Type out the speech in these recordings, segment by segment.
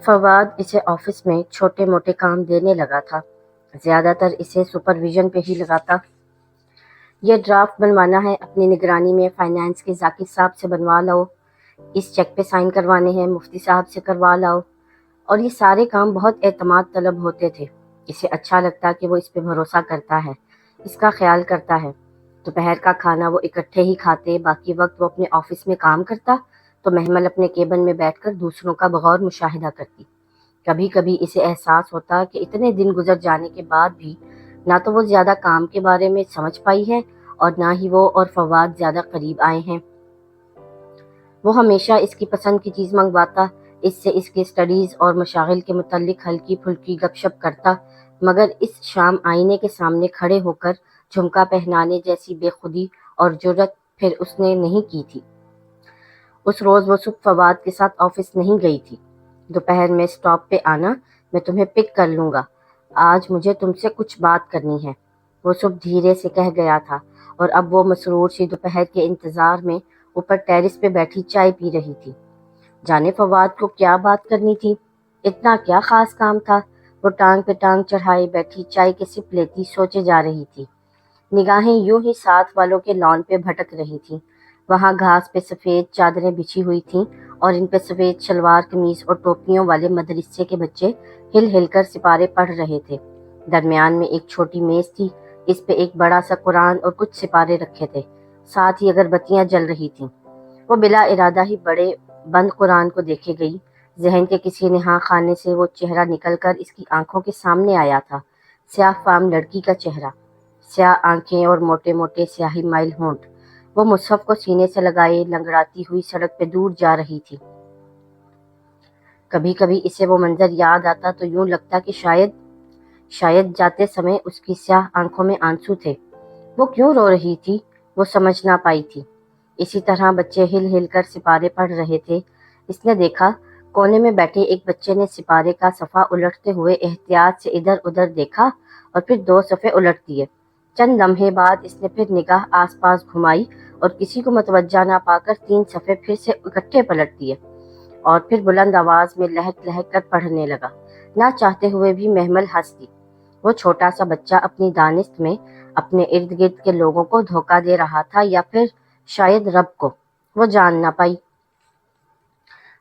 فواد اسے آفس میں چھوٹے موٹے کام دینے لگا تھا، زیادہ تر اسے سپرویژن پہ ہی لگاتا۔ یہ ڈرافٹ بنوانا ہے، اپنی نگرانی میں فائنانس کے ذاکر صاحب سے بنوا لاؤ، اس چیک پہ سائن کروانے ہیں، مفتی صاحب سے کروا لاؤ، اور یہ سارے کام بہت اعتماد طلب ہوتے تھے۔ اسے اچھا لگتا کہ وہ اس پہ بھروسہ کرتا ہے، اس کا خیال کرتا ہے۔ دوپہر کا کھانا وہ اکٹھے ہی کھاتے، باقی وقت وہ اپنے آفس میں کام کرتا تو محمل اپنے کیبن میں بیٹھ کر دوسروں کا بغور مشاہدہ کرتی۔ کبھی کبھی اسے احساس ہوتا کہ اتنے دن گزر جانے کے بعد بھی نہ تو وہ زیادہ کام کے بارے میں سمجھ پائی ہے اور نہ ہی وہ اور فواد زیادہ قریب آئے ہیں۔ وہ ہمیشہ اس کی پسند کی چیز منگواتا، اس سے اس کے اسٹڈیز اور مشاغل کے متعلق ہلکی پھلکی گپ شپ کرتا، مگر اس شام آئینے کے سامنے کھڑے ہو کر جھمکا پہنانے جیسی بے خودی اور جرأت پھر اس نے نہیں کی تھی۔ اس روز وہ صبح فواد کے ساتھ آفس نہیں گئی تھی۔ دوپہر میں اسٹاپ پہ آنا، میں تمہیں پک کر لوں گا، آج مجھے تم سے کچھ بات کرنی ہے، وہ صبح دھیرے سے کہہ گیا تھا، اور اب وہ مسرور سی دوپہر کے انتظار میں اوپر ٹیرس پہ بیٹھی چائے پی رہی تھی۔ جانے فواد کو کیا بات کرنی تھی، اتنا کیا خاص کام تھا؟ وہ ٹانگ پہ ٹانگ چڑھائے بیٹھی چائے کے سپ لیتی سوچے جا رہی تھی۔ نگاہیں یوں ہی ساتھ والوں کے لان پہ بھٹک رہی تھیں۔ وہاں گھاس پہ سفید چادریں بچھی ہوئی تھیں اور ان پہ سفید شلوار قمیض اور ٹوپیوں والے مدرسے کے بچے ہل ہل کر سپارے پڑھ رہے تھے۔ درمیان میں ایک چھوٹی میز تھی، اس پہ ایک بڑا سا قرآن اور کچھ سپارے رکھے تھے، ساتھ ہی اگربتیاں جل رہی تھیں۔ وہ بلا ارادہ ہی بڑے بند قرآن کو دیکھے گئی۔ ذہن کے کسی نہاں خانے سے وہ چہرہ نکل کر اس کی آنکھوں کے سامنے آیا تھا، سیاہ فام لڑکی کا چہرہ، سیاہ آنکھیں اور موٹے موٹے سیاہی مائل ہونٹ۔ وہ مصحف کو سینے سے لگائے لنگڑاتی ہوئی سڑک پہ دور جا رہی تھی۔ کبھی کبھی اسے وہ منظر یاد آتا تو یوں لگتا کہ شاید جاتے سمے اس کی سیاہ آنکھوں میں آنسو تھے۔ وہ کیوں رو رہی تھی وہ سمجھ نہ پائی تھی۔ اسی طرح بچے ہل ہل کر سپارے پڑھ رہے تھے۔ اس نے دیکھا کونے میں بیٹھے ایک بچے نے سپارے کا صفحہ الٹتے ہوئے احتیاط سے ادھر ادھر دیکھا اور پھر 2 صفحے الٹ دیے۔ چند لمحے بعد اس نے پھر نگاہ آس پاس گھمائی اور کسی کو متوجہ نہ پا کر 3 صفحے پھر سے اکٹھے پلٹ دیے اور پھر بلند آواز میں لہک لہک کر پڑھنے لگا۔ نہ چاہتے ہوئے بھی محمل ہنس دی۔ وہ چھوٹا سا بچہ اپنی دانست میں اپنے ارد گرد کے لوگوں کو دھوکہ دے رہا تھا یا پھر شاید رب کو، وہ جان نہ پائی۔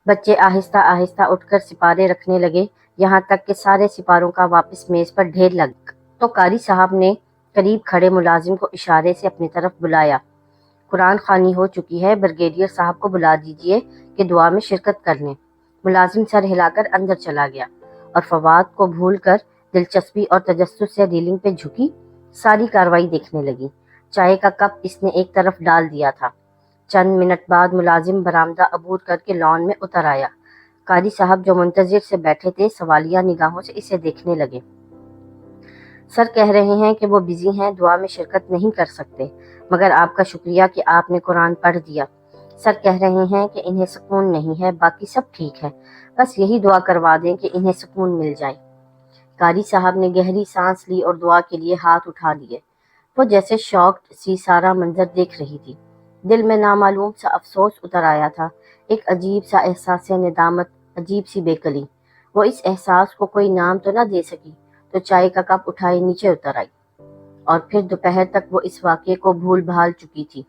بچے آہستہ آہستہ اٹھ کر سپارے رکھنے لگے، یہاں تک کہ سارے سپاروں کا واپس میز پر ڈھیر لگ تو قاری صاحب نے قریب کھڑے ملازم کو اشارے سے اپنی طرف بلایا۔ قرآن خوانی ہو چکی ہے، بریگیڈیئر صاحب کو بلا دیجیے کہ دعا میں شرکت کر لیں۔ ملازم سر ہلا کر اندر چلا گیا اور فواد کو بھول کر دلچسپی اور تجسس سے ریلنگ پہ جھکی ساری کاروائی دیکھنے لگی۔ چائے کا کپ اس نے ایک طرف ڈال دیا تھا۔ چند منٹ بعد ملازم برآمدہ عبور کر کے لان میں اتر آیا۔ قاری صاحب جو منتظر سے بیٹھے تھے سوالیہ نگاہوں سے اسے دیکھنے لگے۔ سر کہہ رہے ہیں کہ وہ بزی ہیں، دعا میں شرکت نہیں کر سکتے، مگر آپ کا شکریہ کہ آپ نے قرآن پڑھ دیا۔ سر کہہ رہے ہیں کہ انہیں سکون نہیں ہے، باقی سب ٹھیک ہے، بس یہی دعا کروا دیں کہ انہیں سکون مل جائے۔ قاری صاحب نے گہری سانس لی اور دعا کے لیے ہاتھ اٹھا دیے۔ وہ جیسے شاکڈ سی سارا منظر دیکھ رہی تھی۔ دل میں نامعلوم سا افسوس اتر آیا تھا، ایک عجیب سا احساس ندامت، عجیب سی بے قلی۔ وہ اس احساس کو کوئی نام تو نہ دے سکی، تو چائے کا کپ اٹھائے نیچے اتر آئی، اور پھر دوپہر تک وہ اس واقعے کو بھول بھال چکی تھی۔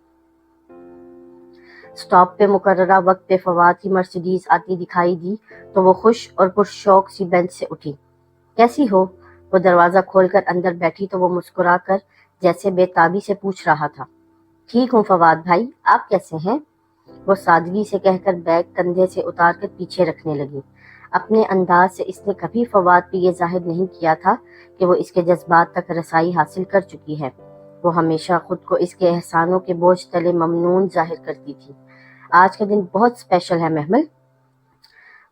سٹاپ پہ مقررہ وقت پہ فواد کی مرسیڈیز آتی دکھائی دی تو وہ خوش اور پرشوق سی بینچ سے اٹھی۔ کیسی ہو؟ وہ دروازہ کھول کر اندر بیٹھی تو وہ مسکرا کر جیسے بے تابی سے پوچھ رہا تھا۔ ٹھیک ہوں فواد بھائی، آپ کیسے ہیں؟ وہ سادگی سے کہہ کر بیگ کندھے سے اتار کر پیچھے رکھنے لگی۔ اپنے انداز سے اس نے کبھی فواد پہ یہ ظاہر نہیں کیا تھا کہ وہ اس کے جذبات تک رسائی حاصل کر چکی ہے۔ وہ ہمیشہ خود کو اس کے احسانوں کے بوجھ تلے ممنون ظاہر کرتی تھی۔ آج کا دن بہت اسپیشل ہے محمل،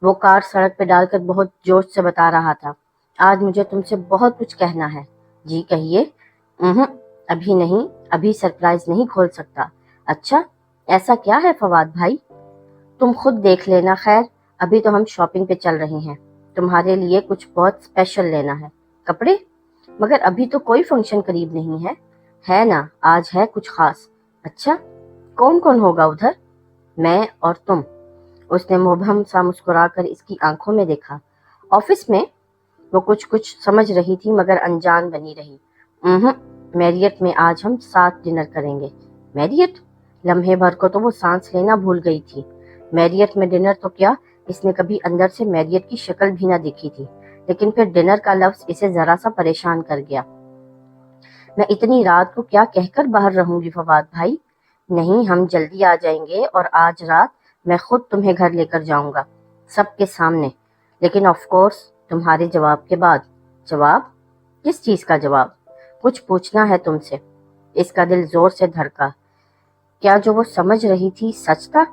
وہ کار سڑک پہ ڈال کر بہت جوش سے بتا رہا تھا۔ آج مجھے تم سے بہت کچھ کہنا ہے۔ جی کہیے۔ ابھی نہیں، ابھی سرپرائز نہیں کھول سکتا۔ اچھا، ایسا کیا ہے فواد بھائی؟ تم خود دیکھ لینا، خیر ابھی تو ہم شاپنگ پہ چل رہے ہیں، تمہارے لیے کچھ بہت اسپیشل لینا ہے۔ کپڑے؟ مگر ابھی تو کوئی فنکشن قریب نہیں ہے۔ ہے نا، آج ہے کچھ خاص۔ اچھا، کون کون ہوگا ادھر؟ میں اور تم۔ اس نے مبہم سا مسکرا کر اس کی آنکھوں میں دیکھا۔ آفس میں وہ کچھ سمجھ رہی تھی مگر انجان بنی رہی۔ میریٹ میں آج ہم ساتھ ڈنر کریں گے۔ میریٹ؟ لمحے بھر کو تو وہ سانس لینا بھول گئی تھی۔ میریٹ میں ڈنر تو کیا، اس نے کبھی اندر سے میریٹ کی شکل بھی نہ دیکھی تھی، لیکن پھر ڈنر کا لفظ اسے ذرا سا پریشان کر گیا۔ میں اتنی رات کو کیا کہہ کر باہر رہوں گی فواد بھائی؟ نہیں، ہم جلدی آ جائیں گے اور آج رات میں خود تمہیں گھر لے کر جاؤں گا، سب کے سامنے، لیکن آف کورس تمہارے جواب کے بعد۔ جواب؟ کس چیز کا جواب؟ کچھ پوچھنا ہے تم سے۔ اس کا دل زور سے دھڑکا۔ کیا جو وہ سمجھ رہی تھی سچ تھا؟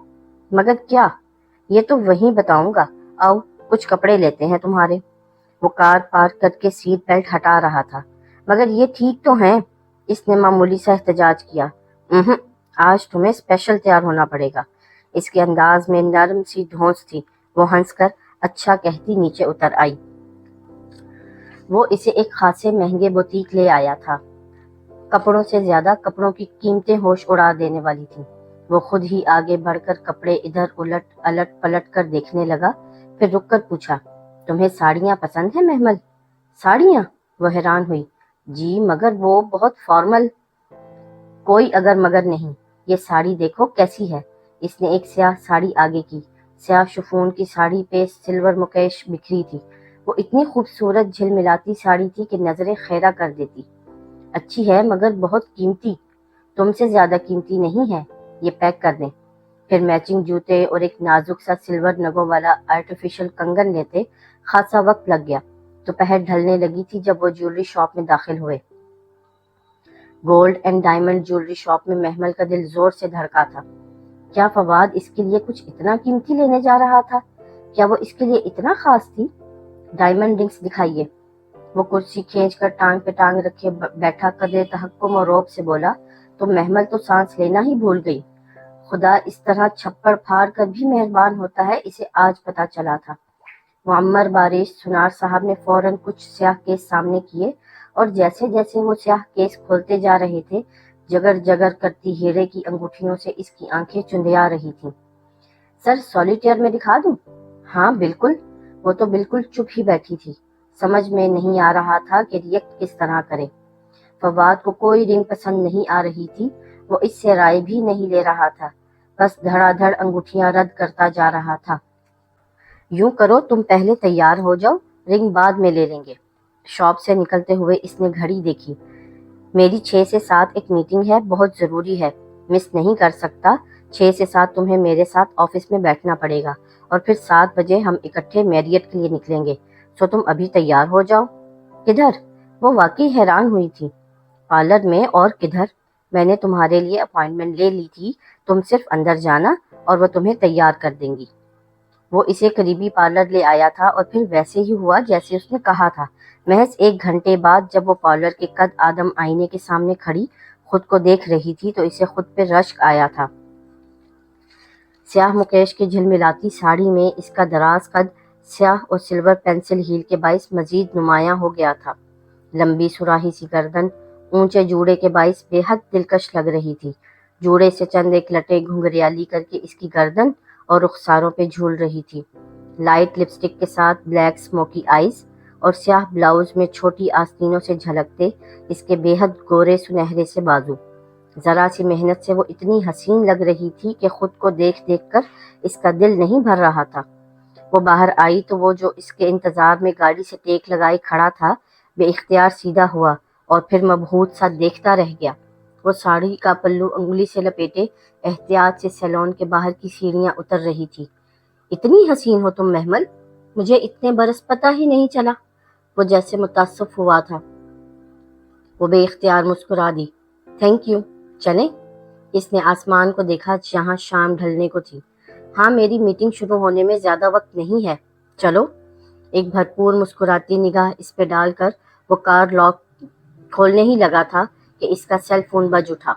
مگر کیا؟ یہ تو وہیں بتاؤں گا، آؤ کچھ کپڑے لیتے ہیں تمہارے۔ وہ کار پارک کر کے سیٹ بیلٹ ہٹا رہا تھا۔ مگر یہ ٹھیک تو ہیں، اس نے معمولی سا احتجاج کیا۔ آج تمہیں اسپیشل تیار ہونا پڑے گا۔ اس کے انداز میں نرم سی دھونس تھی۔ وہ ہنس کر اچھا کہتی نیچے اتر آئی۔ وہ اسے ایک خاصے مہنگے بوتیک لے آیا تھا۔ کپڑوں سے زیادہ کپڑوں کی قیمتیں ہوش اڑا دینے والی تھیں۔ وہ خود ہی آگے بڑھ کر کپڑے ادھر الٹ پلٹ کر دیکھنے لگا، پھر رک کر پوچھا، تمہیں ساڑیاں پسند ہیں مہمل؟ ساڑیاں؟ وہ حیران ہوئی۔ جی، مگر وہ بہت فارمل۔ کوئی اگر مگر نہیں، یہ ساڑی دیکھو کیسی ہے۔ اس نے ایک سیاہ ساڑی آگے کی۔ سیاہ شفون کی ساڑی پہ سلور مکیش بکھری تھی۔ وہ اتنی خوبصورت جھلملاتی ساڑی تھی کہ نظریں خیرہ کر دیتی۔ اچھی ہے مگر بہت قیمتی۔ تم سے زیادہ قیمتی نہیں ہے، یہ پیک کر دیں۔ پھر میچنگ جوتے اور ایک نازک سا سلور نگوں والا آرٹیفیشل کنگن لیتے خاصا وقت لگ گیا۔ دوپہر ڈھلنے لگی تھی جب وہ جیولری شاپ میں داخل ہوئے۔ Gold and diamond jewellery shop میں محمل کا دل زور سے دھڑکا تھا۔ کیا فواد اس کے لیے کچھ اتنا قیمتی لینے جا رہا تھا؟ کیا وہ اس کے لیے اتنا خاص تھی؟ ڈائمنڈ رنگز دکھائیے۔ وہ کرسی کھینچ کر ٹانگ پہ ٹانگ رکھے بیٹھا قدرے تحکم اور رعب سے بولا، تو محمل تو سانس لینا ہی بھول گئی۔ خدا اس طرح چھپڑ پھاڑ کر بھی مہربان ہوتا ہے، اسے آج پتا چلا تھا۔ معمر بارش سنار صاحب نے فوراً کچھ سیاہ کیس سامنے کیے، اور جیسے جیسے وہ سیاہ کیس کھولتے جا رہے تھے، جگر جگر کرتی ہیرے کی انگوٹھیوں سے اس کی آنکھیں چندیا رہی تھیں۔ سر، سولیٹیئر میں دکھا دوں؟ ہاں بالکل۔ وہ تو بالکل چپ ہی بیٹھی تھی، سمجھ میں نہیں آ رہا تھا کہ ریئیکٹ کس طرح کرے۔ فواد کو کوئی رنگ پسند نہیں آ رہی تھی، وہ اس سے رائے بھی نہیں لے رہا تھا، بس دھڑا دھڑ انگوٹھیاں رد کرتا جا رہا تھا۔ یوں کرو، تم پہلے تیار ہو جاؤ، رنگ بعد میں لے لیں گے۔ شاپ سے نکلتے ہوئے اس نے گھڑی دیکھی۔ میری 6 سے 7 ایک میٹنگ ہے، بہت ضروری ہے، مس نہیں کر سکتا۔ 6 سے 7 تمہیں میرے ساتھ آفس میں بیٹھنا پڑے گا، اور پھر 7 بجے ہم اکٹھے میریٹ کے لیے نکلیں گے، سو تم ابھی تیار ہو جاؤ۔ کدھر؟ وہ واقعی حیران ہوئی تھی۔ پارلر میں، اور کدھر؟ میں نے تمہارے لیے اپائنٹمنٹ لے لی تھی، تم صرف اندر جانا اور وہ تمہیں تیار کر دیں گی۔ وہ اسے قریبی پارلر لے آیا تھا، اور پھر ویسے ہی ہوا جیسے اس نے کہا تھا۔ محض 1 گھنٹے بعد جب وہ پارلر کے قد آدم آئینے کے سامنے کھڑی خود کو دیکھ رہی تھی تو اسے خود پہ رشک آیا تھا۔ سیاہ مکیش کی جھلملاتی ساڑی میں اس کا دراز قد سیاہ اور سلور پینسل ہیل کے باعث مزید نمایاں ہو گیا تھا۔ لمبی سراہی سی گردن اونچے جوڑے کے باعث بے حد دلکش لگ رہی تھی۔ جوڑے سے چند ایک لٹیں گھنگریالی کر کے اس کی گردن اور رخساروں پہ جھول رہی تھی۔ لائٹ لپسٹک کے ساتھ بلیک اسموکی آئیز اور سیاہ بلاؤز میں چھوٹی آستینوں سے جھلکتے اس کے بے حد گورے سنہرے سے بازو۔ ذرا سی محنت سے وہ اتنی حسین لگ رہی تھی کہ خود کو دیکھ دیکھ کر اس کا دل نہیں بھر رہا تھا۔ وہ باہر آئی تو وہ جو اس کے انتظار میں گاڑی سے ٹیک لگائے کھڑا تھا بے اختیار سیدھا ہوا اور پھر مبہوت سا دیکھتا رہ گیا۔ وہ ساڑی کا پلو انگلی سے لپیٹے احتیاط سے سیلون کے باہر کی سیڑھیاں اتر رہی تھی۔ اتنی حسین ہو تم محمل، مجھے اتنے برس پتہ ہی نہیں چلا۔ وہ جیسے متاثر ہوا تھا۔ وہ بے اختیار مسکرا دی۔ تھینک یو، چلیں؟ اس نے آسمان کو دیکھا جہاں شام ڈھلنے کو تھی۔ ہاں، میری میٹنگ شروع ہونے میں زیادہ وقت نہیں ہے، چلو۔ ایک بھرپور مسکراتی نگاہ اس پہ ڈال کر وہ کار لاک کھولنے ہی لگا تھا کہ اس کا سیل فون بج اٹھا۔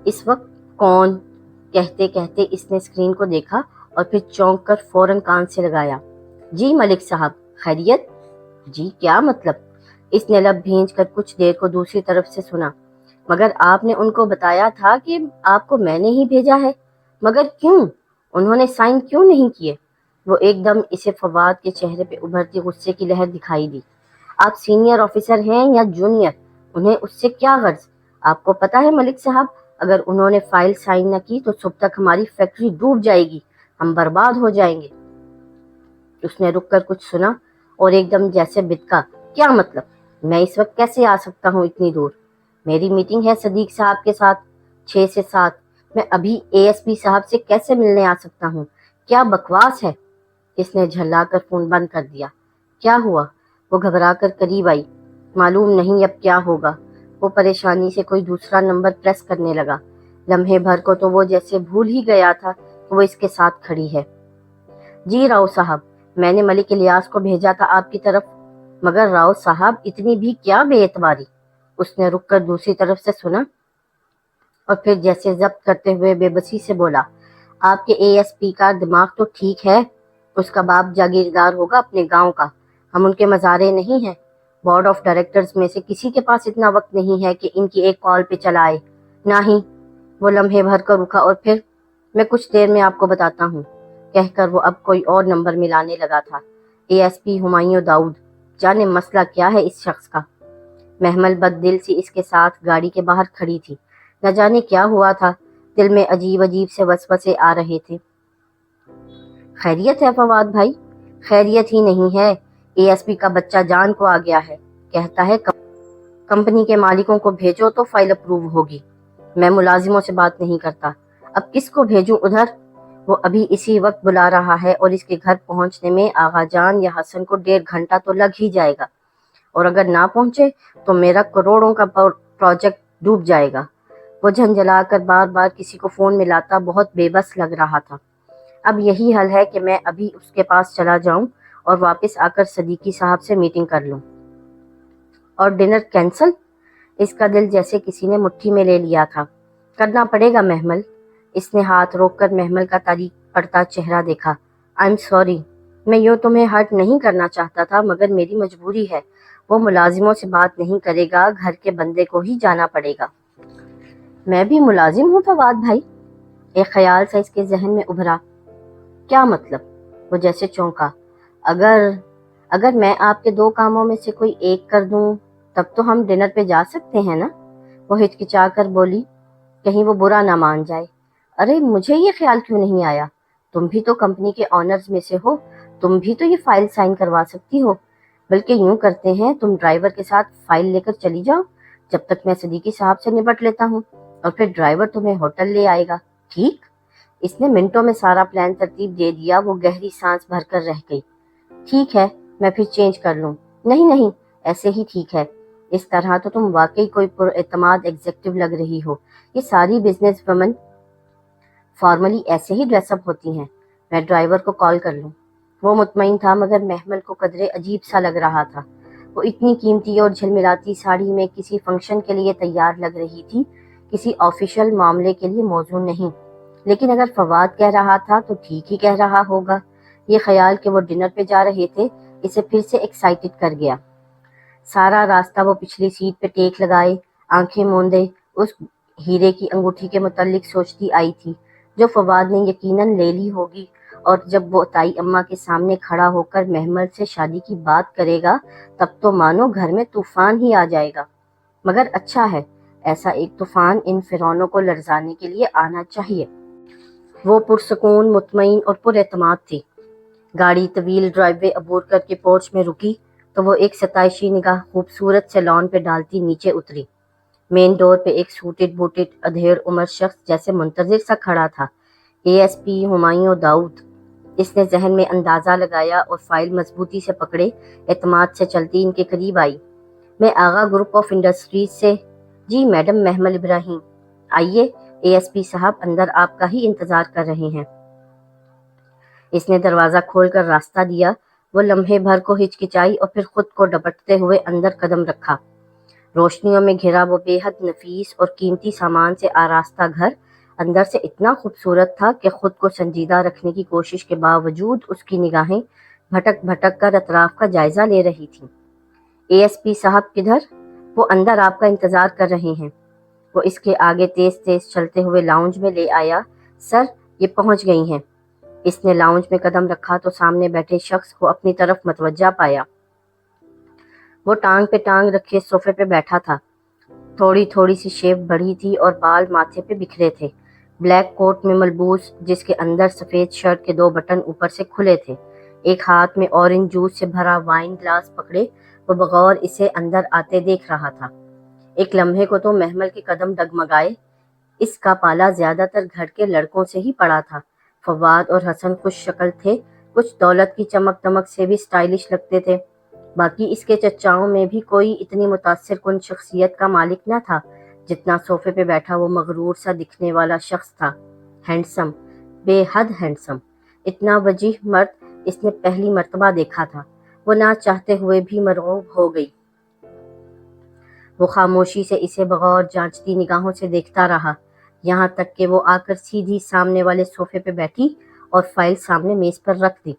اس وقت کون؟ کہتے کہتے اس نے اسکرین کو دیکھا اور پھر چونک کر فوراً کان سے لگایا۔ جی ملک صاحب، خیریت؟ جی کیا مطلب؟ اس نے لب بھینچ کر کچھ دیر کو دوسری طرف سے سنا۔ مگر آپ نے ان کو بتایا تھا کہ آپ کو میں نے ہی بھیجا ہے۔ مگر کیوں؟ انہوں نے سائن کیوں نہیں کیے؟ وہ ایک دم اسے فواد کے چہرے پہ ابھرتی غصے کی لہر دکھائی دی۔ آپ سینئر آفیسر ہیں یا جونیئر، انہیں اس سے کیا غرض؟ آپ کو پتا ہے ملک صاحب، اگر انہوں نے فائل سائن نہ کی تو صبح تک ہماری فیکٹری ڈوب جائے گی، ہم برباد ہو جائیں گے۔ اس نے رک کر کچھ سنا اور ایک دم جیسے بتکا، کیا مطلب؟ میں اس وقت کیسے آ سکتا ہوں اتنی دور؟ میری میٹنگ ہے صدیق صاحب کے ساتھ 6 سے 7، میں ابھی اے ایس پی صاحب سے کیسے ملنے آ سکتا ہوں؟ کیا بکواس ہے؟ اس نے جھلا کر فون بند کر دیا۔ کیا ہوا؟ وہ گھبرا کر قریب آئی۔ معلوم نہیں اب کیا ہوگا۔ وہ پریشانی سے کوئی دوسرا نمبر پریس کرنے لگا۔ لمحے بھر کو تو وہ جیسے بھول ہی گیا تھا کہ وہ اس کے ساتھ کھڑی ہے۔ جی راؤ صاحب، میں نے ملک الیاس کو بھیجا تھا آپ کی طرف، مگر راؤ صاحب اتنی بھی کیا بے اعتباری؟ اس نے رک کر دوسری طرف سے سنا اور پھر جیسے ضبط کرتے ہوئے بے بسی سے بولا، آپ کے اے ایس پی کا دماغ تو ٹھیک ہے، اس کا باپ جاگیردار ہوگا اپنے گاؤں کا، ہم ان کے مزارے نہیں ہیں۔ بورڈ آف ڈائریکٹرز میں سے کسی کے پاس اتنا وقت نہیں ہے کہ ان کی ایک کال پہ چلائے، نہ ہی۔ وہ لمحے بھر کر رکا اور پھر، میں کچھ دیر میں آپ کو بتاتا ہوں، کہہ کر وہ اب کوئی اور نمبر ملانے لگا تھا۔ اے ایس پی ہمایوں داؤد، جانے مسئلہ کیا ہے اس شخص کا؟ محمل بد دل سی اس کے ساتھ گاڑی کے باہر کھڑی تھی۔ نہ جانے کیا ہوا تھا، دل میں عجیب عجیب سے وسوسے آ رہے تھے۔ خیریت ہے فواد بھائی؟ خیریت ہی نہیں ہے، اے ایس پی کا بچہ جان کو آ گیا ہے، کہتا ہے کمپنی کے مالکوں کو بھیجو تو فائل اپروو ہوگی۔ میں ملازموں سے بات نہیں کرتا، اب کس کو بھیجوں ادھر؟ وہ ابھی اسی وقت بلا رہا ہے اور اس کے گھر پہنچنے میں آغا جان یا حسن کو 1.5 گھنٹہ تو لگ ہی جائے گا، اور اگر نہ پہنچے تو میرا کروڑوں کا پروجیکٹ ڈوب جائے گا۔ وہ جھنجھلا کر بار بار کسی کو فون ملاتا بہت بے بس لگ رہا تھا۔ اب یہی حل ہے کہ میں ابھی اس کے پاس چلا جاؤں اور واپس آ کر صدیقی صاحب سے میٹنگ کر لوں۔ اور ڈنر کینسل؟ اس کا دل جیسے کسی نے مٹھی میں لے لیا تھا۔ کرنا پڑے گا محمل۔ اس نے ہاتھ روک کر محمل کا تاریک پڑتا چہرہ دیکھا۔ آئی ایم سوری، میں یوں تمہیں ہرٹ نہیں کرنا چاہتا تھا، مگر میری مجبوری ہے۔ وہ ملازموں سے بات نہیں کرے گا، گھر کے بندے کو ہی جانا پڑے گا۔ میں بھی ملازم ہوں فواد بھائی؟ ایک خیال سا اس کے ذہن میں ابھرا۔ کیا مطلب؟ وہ جیسے چونکا۔ اگر میں آپ کے 2 کاموں میں سے کوئی ایک کر دوں تب تو ہم ڈنر پہ جا سکتے ہیں نا؟ وہ ہچکچا کر بولی، کہیں وہ برا نہ مان جائے۔ ارے مجھے یہ خیال کیوں نہیں آیا؟ تم بھی تو کمپنی کے آنرز میں سے ہو، تم بھی تو یہ فائل سائن کروا سکتی ہو۔ بلکہ یوں کرتے ہیں، تم ڈرائیور کے ساتھ فائل لے کر چلی جاؤ، جب تک میں صدیقی صاحب سے نپٹ لیتا ہوں، اور پھر ڈرائیور تمہیں ہوٹل لے آئے گا، ٹھیک؟ اس نے منٹوں میں سارا پلان ترتیب دے دیا۔ وہ گہری سانس بھر کر رہ گئی۔ ٹھیک ہے، میں پھر چینج کر لوں۔ نہیں، ایسے ہی ٹھیک ہے۔ اس طرح تو تم واقعی کوئی پر اعتماد ایگزیکٹو لگ رہی ہو۔ یہ ساری بزنس ویمن فارملی ایسے ہی ڈریس اپ ہوتی ہیں۔ میں ڈرائیور کو کال کر لوں۔ وہ مطمئن تھا، مگر محمل کو قدرے عجیب سا لگ رہا تھا۔ وہ اتنی قیمتی اور جھلملاتی ساڑی میں کسی فنکشن کے لیے تیار لگ رہی تھی، کسی آفیشیل معاملے کے لیے موزوں نہیں۔ لیکن اگر فواد کہہ رہا تھا تو ٹھیک ہی کہہ رہا ہوگا۔ یہ خیال کہ وہ ڈنر پہ جا رہے تھے اسے پھر سے ایکسائٹڈ کر گیا۔ سارا راستہ وہ پچھلی سیٹ پہ ٹیک لگائے، آنکھیں موندے اس ہیرے کی انگوٹھی کے متعلق سوچتی آئی تھی، جو فواد نے یقیناً لے لی ہوگی، اور جب وہ تائی اماں کے سامنے کھڑا ہو کر محمل سے شادی کی بات کرے گا تب تو مانو گھر میں طوفان ہی آ جائے گا۔ مگر اچھا ہے، ایسا ایک طوفان ان فرعونوں کو لرزانے کے لیے آنا چاہیے۔ وہ پرسکون، مطمئن اور پر اعتماد تھی۔ گاڑی طویل ڈرائیو وے عبور کر کے پورچ میں رکی تو وہ ایک ستائشی نگاہ خوبصورت سے لان پہ ڈالتی نیچے اتری۔ مین ڈور پہ ایک سوٹڈ بوٹڈ ادھیڑ عمر شخص جیسے منتظر سا کھڑا تھا۔ اے ایس پی ہمایوں داؤد، اس نے ذہن میں اندازہ لگایا اور فائل مضبوطی سے پکڑے اعتماد سے چلتی ان کے قریب آئی۔ میں آغا گروپ آف انڈسٹریز سے۔ جی میڈم محمل ابراہیم، آئیے، اے ایس پی صاحب اندر آپ کا ہی انتظار کر رہے ہیں۔ اس نے دروازہ کھول کر راستہ دیا۔ وہ لمحے بھر کو ہچکچائی اور پھر خود کو ڈپٹتے ہوئے اندر قدم رکھا۔ روشنیوں میں گھرا وہ بے حد نفیس اور قیمتی سامان سے آراستہ گھر اندر سے اتنا خوبصورت تھا کہ خود کو سنجیدہ رکھنے کی کوشش کے باوجود اس کی نگاہیں بھٹک بھٹک کر اطراف کا جائزہ لے رہی تھیں۔ اے ایس پی صاحب کدھر؟ وہ اندر آپ کا انتظار کر رہے ہیں۔ وہ اس کے آگے تیز تیز چلتے ہوئے لاؤنج میں لے آیا۔ سر، یہ پہنچ گئی ہیں۔ اس نے لاؤنج میں قدم رکھا تو سامنے بیٹھے شخص کو اپنی طرف متوجہ پایا۔ وہ ٹانگ پہ ٹانگ رکھے صوفے پہ بیٹھا تھا۔ تھوڑی تھوڑی سی شیو بڑھی تھی اور بال ماتھے پہ بکھرے تھے۔ بلیک کوٹ میں ملبوس، جس کے اندر سفید شرٹ کے 2 بٹن اوپر سے کھلے تھے، ایک ہاتھ میں اورنج جوس سے بھرا وائن گلاس پکڑے وہ بغور اسے اندر آتے دیکھ رہا تھا۔ ایک لمحے کو تو محمل کے قدم ڈگمگائے۔ اس کا پالا زیادہ تر گھر کے لڑکوں سے ہی پڑا تھا۔ فواد اور حسن خوش شکل تھے، کچھ دولت کی چمک دمک سے بھی سٹائلش لگتے تھے۔ باقی اس کے چچاؤں میں بھی کوئی اتنی متاثر کن شخصیت کا مالک نہ تھا جتنا صوفے پہ بیٹھا وہ مغرور سا دکھنے والا شخص تھا۔ ہینڈسم، بے حد ہینڈسم۔ اتنا وجیح مرد اس نے پہلی مرتبہ دیکھا تھا۔ وہ نہ چاہتے ہوئے بھی مرعوب ہو گئی۔ وہ خاموشی سے اسے بغور جانچتی نگاہوں سے دیکھتا رہا، یہاں تک کہ وہ آ کر سیدھی سامنے والے صوفے پہ بیٹھی اور فائل سامنے میز پر رکھ دی۔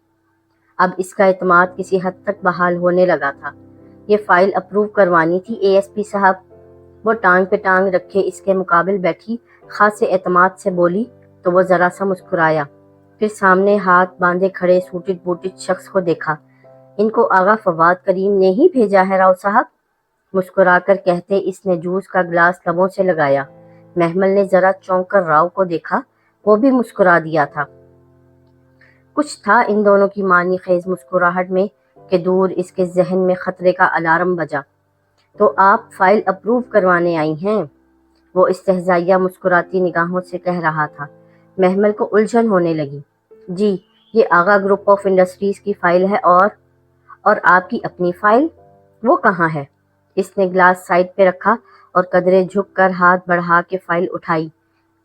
اب اس کا اعتماد کسی حد تک بحال ہونے لگا تھا۔ یہ فائل اپروو کروانی تھی اے ایس پی صاحب۔ وہ ٹانگ پہ ٹانگ رکھے اس کے مقابل بیٹھی خاصے اعتماد سے بولی تو وہ ذرا سا مسکرایا، پھر سامنے ہاتھ باندھے کھڑے سوٹڈ بوٹڈ شخص کو دیکھا۔ ان کو آغا فواد کریم نے ہی بھیجا ہے راؤ صاحب، مسکرا کر کہتے اس نے جوس کا گلاس لبوں سے لگایا۔ محمل نے ذرا چونک کر راؤ کو دیکھا، وہ بھی مسکرا دیا تھا۔ کچھ تھا ان دونوں کی معنی خیز مسکراہٹ میں کہ دور اس کے ذہن میں خطرے کا الارم بجا۔ تو آپ فائل اپروو کروانے آئی ہیں؟ وہ استہزائیہ مسکراتی نگاہوں سے کہہ رہا تھا۔ محمل کو الجھن ہونے لگی۔ جی، یہ آغا گروپ آف انڈسٹریز کی فائل ہے اور آپ کی اپنی فائل؟ وہ کہاں ہے؟ اس نے گلاس سائڈ پہ رکھا اور قدرے جھک کر ہاتھ بڑھا کے فائل اٹھائی۔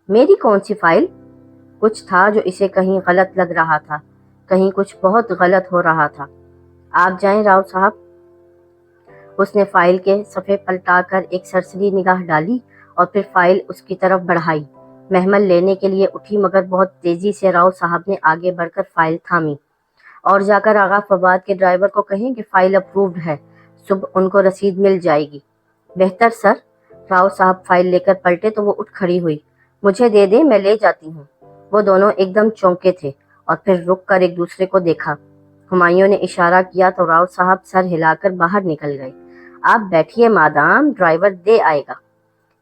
میری کون سی فائل؟ کچھ تھا جو اسے کہیں غلط لگ رہا تھا، کہیں کچھ بہت غلط ہو رہا تھا۔ آپ جائیں راؤ صاحب۔ اس نے فائل کے صفحے پلٹا کر ایک سرسری نگاہ ڈالی اور پھر فائل اس کی طرف بڑھائی۔ محمل لینے کے لیے اٹھی مگر بہت تیزی سے راؤ صاحب نے آگے بڑھ کر فائل تھامی۔ اور جا کر آغا فواد کے ڈرائیور کو کہیں کہ فائل اپرووڈ ہے، صبح ان کو رسید مل جائے گی۔ بہتر سر۔ راؤ صاحب فائل لے کر پلٹے تو وہ اٹھ کھڑی ہوئی۔ مجھے دے دیں، میں لے جاتی ہوں۔ وہ دونوں ایک دم چونکے تھے اور پھر رک کر ایک دوسرے کو دیکھا۔ ہمایوں نے اشارہ کیا تو راؤ صاحب سر ہلا کر باہر نکل گئے۔ آپ بیٹھیے مادام، ڈرائیور دے آئے گا۔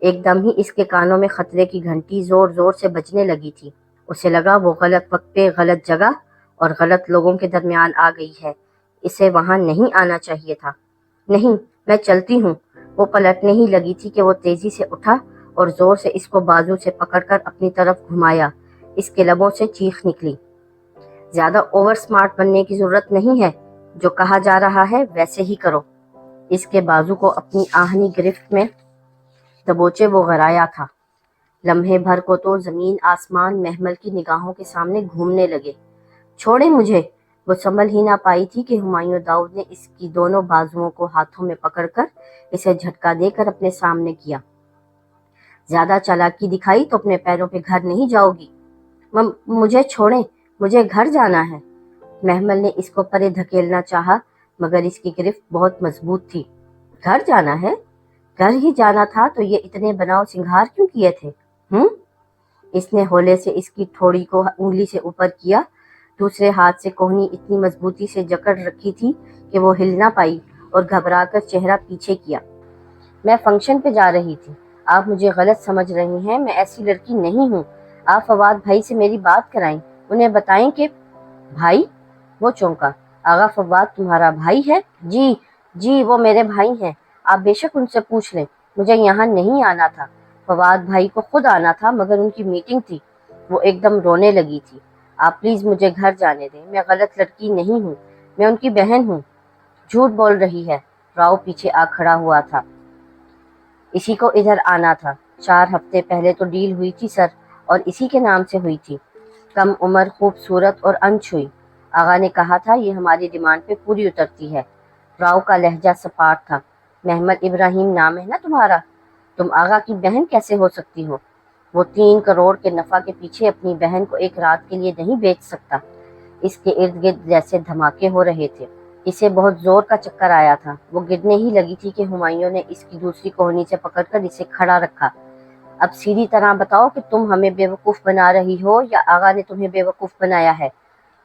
ایک دم ہی اس کے کانوں میں خطرے کی گھنٹی زور زور سے بجنے لگی تھی۔ اسے لگا وہ غلط وقت پہ غلط جگہ اور غلط لوگوں کے درمیان آ گئی ہے، اسے وہاں نہیں آنا چاہیے تھا۔ نہیں، میں چلتی ہوں۔ وہ پلٹنے ہی لگی تھی کہ وہ تیزی سے اٹھا اور زور سے اس کو بازو سے پکڑ کر اپنی طرف گھمایا۔ اس کے لبوں سے چیخ نکلی۔ زیادہ اوور سمارٹ بننے کی ضرورت نہیں ہے، جو کہا جا رہا ہے ویسے ہی کرو۔ اس کے بازو کو اپنی آہنی گرفت میں دبوچے وہ غرایا تھا۔ لمحے بھر کو تو زمین آسمان محمل کی نگاہوں کے سامنے گھومنے لگے۔ چھوڑے مجھے۔ وہ سنبھل ہی نہ پائی تھی کہ ہمایوں داؤد نے اس کی دونوں بازوؤں کو ہاتھوں میں پکڑ کر اسے جھٹکا دے کر اپنے سامنے کیا۔ زیادہ چالاکی دکھائی تو اپنے پیروں پہ گھر نہیں جاؤ گی۔ مجھے چھوڑیں، مجھے گھر جانا ہے۔ محمل نے اس کو پرے دھکیلنا چاہا مگر اس کی گرفت بہت مضبوط تھی۔ گھر جانا ہے؟ گھر ہی جانا تھا تو یہ اتنے بناؤ سنگھار کیوں کیے تھے؟ اس نے ہولے سے اس کی ٹھوڑی کو انگلی سے اوپر کیا، دوسرے ہاتھ سے کوہنی اتنی مضبوطی سے جکڑ رکھی تھی کہ وہ ہل نہ پائی اور گھبرا کر چہرہ پیچھے کیا۔ میں فنکشن پہ جا رہی تھی، آپ مجھے غلط سمجھ رہی ہیں، میں ایسی لڑکی نہیں ہوں۔ آپ فواد بھائی سے میری بات کرائیں، انہیں بتائیں کہ… بھائی؟ وہ چونکا۔ آغا فواد تمہارا بھائی ہے؟ جی وہ میرے بھائی ہیں، آپ بے شک ان سے پوچھ لیں، مجھے یہاں نہیں آنا تھا۔ فواد بھائی کو خود آنا تھا مگر ان کی میٹنگ تھی۔ وہ ایک دم رونے لگی تھی۔ آپ پلیز مجھے گھر جانے دیں، میں غلط لڑکی نہیں ہوں، میں ان کی بہن ہوں۔ جھوٹ بول رہی ہے۔ راؤ پیچھے آ کھڑا ہوا تھا۔ اسی کو ادھر آنا تھا، 4 ہفتے پہلے تو ڈیل ہوئی تھی سر، اور اسی کے نام سے ہوئی تھی۔ کم عمر، خوبصورت اور انچھوئی۔ آغا نے کہا تھا یہ ہماری ڈیمانڈ پہ پوری اترتی ہے۔ راؤ کا لہجہ سپاٹ تھا۔ محمد ابراہیم نام ہے نا تمہارا؟ تم آغا کی بہن کیسے ہو سکتی ہو؟ وہ 3 کروڑ کے نفع کے پیچھے اپنی بہن کو ایک رات کے لیے نہیں بیچ سکتا۔ اس کے ارد گرد جیسے دھماکے ہو رہے تھے۔ اسے بہت زور کا چکر آیا تھا۔ وہ گرنے ہی لگی تھی کہ ہمایوں نے اس کی دوسری کوہنی سے پکڑ کر اسے کھڑا رکھا۔ اب سیدھی طرح بتاؤ کہ تم ہمیں بیوقوف بنا رہی ہو یا آغا نے تمہیں بیوقوف بنایا ہے؟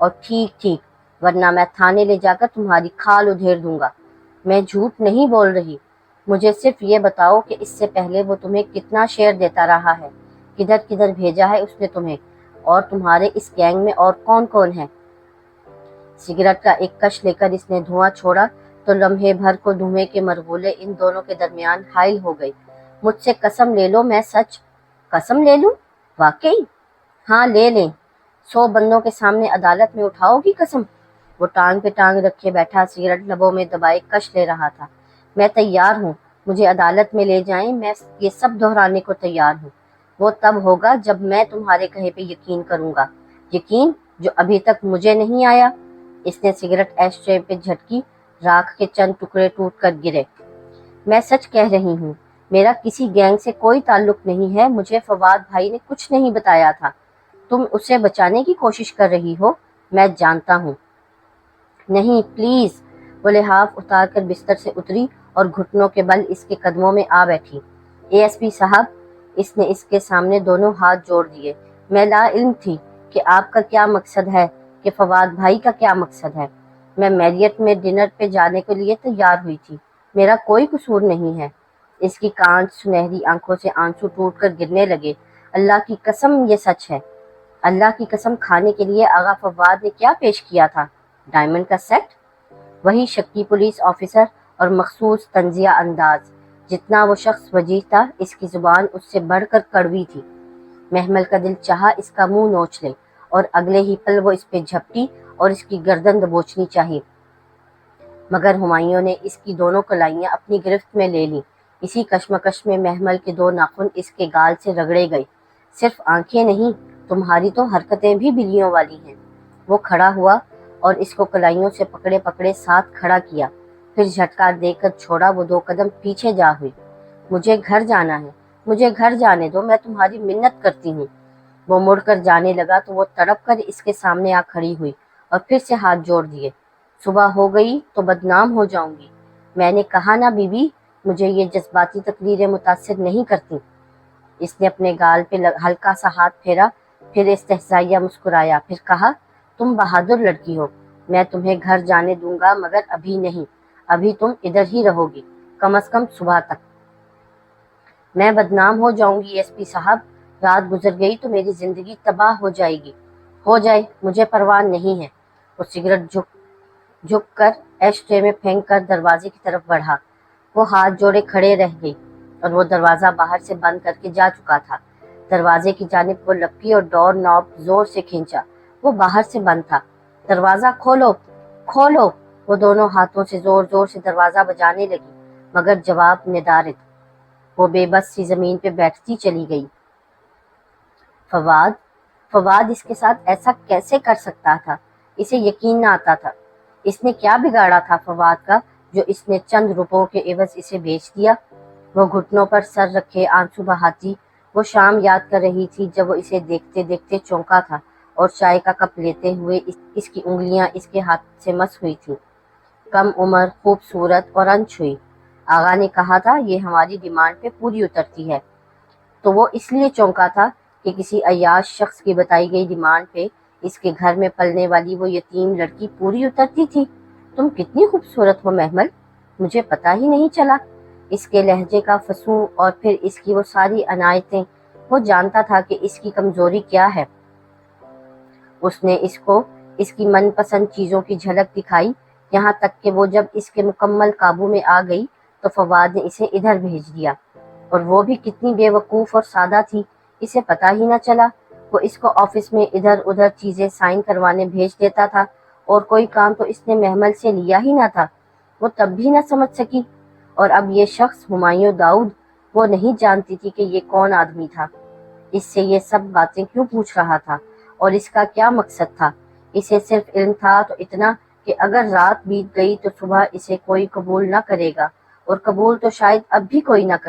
اور ٹھیک ٹھیک، ورنہ میں تھانے لے جا کر تمہاری کھال ادھیڑ دوں گا۔ میں جھوٹ نہیں بول رہی، مجھے صرف یہ بتاؤ کہ اس سے پہلے وہ تمہیں کتنا شیئر دیتا رہا ہے، کدھر کدھر بھیجا ہے اس نے تمہیں، اور تمہارے اس گینگ میں اور کون کون ہے؟ سگریٹ کا ایک کش لے کر اس نے دھواں چھوڑا تو لمحے بھر کو دھوئیں کے مرغولے ان دونوں کے درمیان حائل ہو گئی۔ مجھ سے قسم لے لو، میں سچ۔ قسم لے لوں؟ واقعی؟ ہاں لے لیں، 100 بندوں کے سامنے عدالت میں اٹھاؤ گی قسم؟ وہ ٹانگ پہ ٹانگ رکھے بیٹھا سگریٹ لبوں میں دبائے کش لے رہا تھا۔ میں تیار ہوں، مجھے عدالت میں لے جائیں، میں یہ سب دہرانے کو تیار ہوں۔ وہ تب ہوگا جب میں تمہارے کہے پہ یقین کروں گا، یقین جو ابھی تک مجھے نہیں آیا۔ اس نے سگریٹ ایش ٹرے پہ جھٹکی، راکھ کے چند ٹکڑے ٹوٹ کر گرے۔ میں سچ کہہ رہی ہوں، میرا کسی گینگ سے کوئی تعلق نہیں ہے، مجھے فواد بھائی نے کچھ نہیں بتایا تھا۔ تم اسے بچانے کی کوشش کر رہی ہو، میں جانتا ہوں۔ نہیں پلیز۔ وہ لحاف اتار کر بستر سے اتری اور گھٹنوں کے بل اس کے قدموں میں آ بیٹھی۔ اے ایس پی صاحب، اس نے اس کے سامنے دونوں ہاتھ جوڑ دیے، میں لا علم تھی کہ آپ کا کیا مقصد ہے، کہ فواد بھائی کا کیا مقصد ہے۔ میں میریٹ میں ڈنر پہ جانے کے لیے تیار ہوئی تھی، میرا کوئی قصور نہیں ہے۔ اس کی کانچ سنہری آنکھوں سے آنسو ٹوٹ کر گرنے لگے۔ اللہ کی قسم یہ سچ ہے۔ اللہ کی قسم کھانے کے لیے آغا فواد نے کیا پیش کیا تھا؟ ڈائمنڈ کا سیٹ؟ وہی شکی پولیس آفیسر اور مخصوص طنزیہ انداز۔ جتنا وہ شخص وجیح تھا، اس کی زبان اس سے بڑھ کر کڑوی تھی۔ محمل کا دل چاہا اس کا منہ نوچ لے، اور اگلے ہی پل وہ اس پہ جھپٹی اور اس کی گردن دبوچنی چاہی، مگر ہمایوں نے اس کی دونوں کلائیاں اپنی گرفت میں لے لیں۔ اسی کشمکش میں محمل کے 2 ناخن اس کے گال سے رگڑے گئے۔ صرف آنکھیں نہیں، تمہاری تو حرکتیں بھی بلیوں والی ہیں۔ وہ کھڑا ہوا اور اس کو کلائیوں سے پکڑے پکڑے ساتھ کھڑا کیا، پھر جھٹکا دے کر چھوڑا۔ وہ 2 قدم پیچھے جا ہوئی۔ مجھے گھر جانا ہے، مجھے گھر جانے دو، میں تمہاری منت کرتی ہوں۔ وہ مڑ کر جانے لگا تو وہ تڑپ کر اس کے سامنے آ کھڑی ہوئی اور پھر سے ہاتھ جوڑ دیے۔ صبح ہو گئی تو بدنام ہو جاؤں گی۔ میں نے کہا نا بی بی، مجھے یہ جذباتی تقریریں متاثر نہیں کرتی۔ اس نے اپنے گال پہ ہلکا سا ہاتھ پھیرا، پھر استہزائیہ مسکرایا، پھر کہا، تم بہادر لڑکی ہو، میں تمہیں گھر جانے دوں گا، مگر ابھی نہیں، ابھی تم ادھر ہی رہو گی، کم از کم صبح تک۔ میں بدنام ہو جاؤں گی ایس پی صاحب، رات گزر گئی تو میری زندگی تباہ ہو جائے گی۔ ہو جائے، مجھے پرواہ نہیں ہے۔ وہ سگریٹ جھک کر ایش ٹرے میں پھینک کر دروازے کی طرف بڑھا۔ وہ ہاتھ جوڑے کھڑے رہ گئی اور وہ دروازہ باہر سے بند کر کے جا چکا تھا۔ دروازے کی جانب وہ لپکی اور ڈور نوب زور سے کھینچا۔ وہ باہر سے بند تھا۔ دروازہ کھولو، کھولو۔ وہ دونوں ہاتھوں سے زور زور سے دروازہ بجانے لگی، مگر جواب ندارد۔ وہ بے بس سی زمین پہ بیٹھتی چلی گئی۔ فواد اس کے ساتھ ایسا کیسے کر سکتا تھا؟ اسے یقین نہ آتا تھا۔ اس نے کیا بگاڑا تھا فواد کا، جو اس نے چند روپوں کے عوض اسے بیچ دیا؟ وہ گھٹنوں پر سر رکھے آنسو بہاتی۔ وہ شام یاد کر رہی تھی جب وہ اسے دیکھتے دیکھتے چونکا تھا اور چائے کا کپ لیتے ہوئے اس کی انگلیاں اس کے ہاتھ سے مس ہوئی تھیں۔ کم عمر، خوبصورت اور انچھوئی۔ آغا نے کہا تھا یہ ہماری ڈیمانڈ پہ پوری اترتی ہے۔ تو وہ اس لیے چونکا تھا کہ کسی عیاش شخص کی بتائی گئی ڈیمانڈ پہ اس کے گھر میں پلنے والی وہ یتیم لڑکی پوری اترتی تھی۔ تم کتنی خوبصورت ہو محمل، مجھے پتا ہی نہیں چلا۔ اس کے لہجے کا فصوح اور پھر اس کی وہ ساری عنایتیں، وہ جانتا تھا کہ اس کی کمزوری کیا ہے۔ اس نے اس کو اس کی من پسند چیزوں کی جھلک دکھائی، یہاں تک کہ وہ جب اس کے مکمل قابو میں آ گئی تو فواد نے اسے ادھر بھیج دیا۔ اور وہ بھی کتنی بے وقوف اور سادہ تھی، اسے پتا ہی نہ چلا۔ وہ اس کو آفس میں ادھر ادھر چیزیں سائن کروانے بھیج دیتا تھا، اور کوئی کام تو اس نے محمل سے لیا ہی نہ تھا۔ وہ تب بھی نہ سمجھ سکی، اور اب یہ شخص ہمایوں داؤد، وہ نہیں جانتی تھی کہ یہ کون آدمی تھا، اس سے یہ سب باتیں کیوں پوچھ رہا تھا، اور اس کا کیا مقصد تھا۔ اسے صرف علم تھا تو اتنا کہ اگر رات بیت گئی تو صبح اسے کوئی قبول نہ کرے گا، اور قبول تو شاید اب بھی کوئی نہ کرے۔